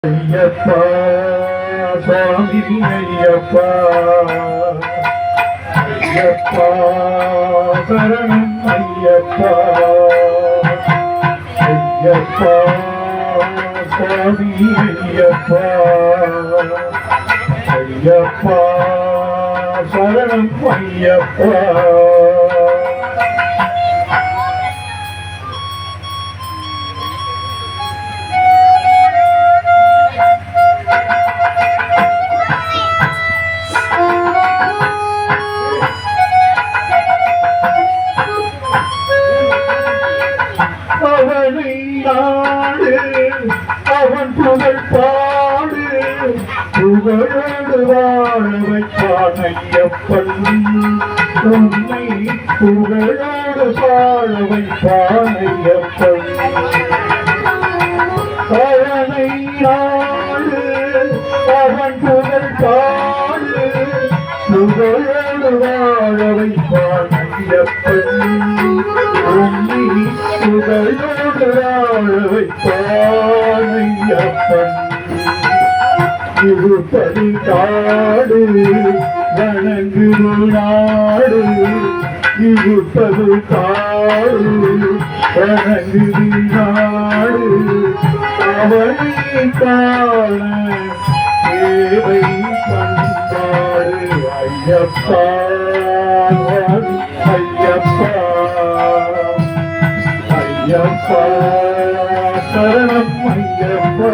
ஐயப்பா சுவாமி ஐயப்பா ஐயப்பா சரணம் ஐயப்பா ஐயப்பா சுவாமி ஐயப்பா ஐயப்பா சரணம் ஐயப்பா அவனை நாடு அவன் புகழ் பாடு புகழோடு வாழ வைப்பான் ஐயப்பன் உன்னை புகழோடு வாழ வைப்பான் ஐயப்பன் அவனை நாடு அவன் புகழ் பாடு புகழோடு வாழ வைப்பான் ஐயப்பன் உன்னை புகழோடு வாழ வைப்பான் ஐயப்பன் இருப்பது காடு வணங்குது நாடு இருப்பது காடு வணங்குது நாடு அவனை காண தேவை பண்பாடு ஐயப்பா ஐயப்பா ஐயப்பா சரணம் ஐயப்பா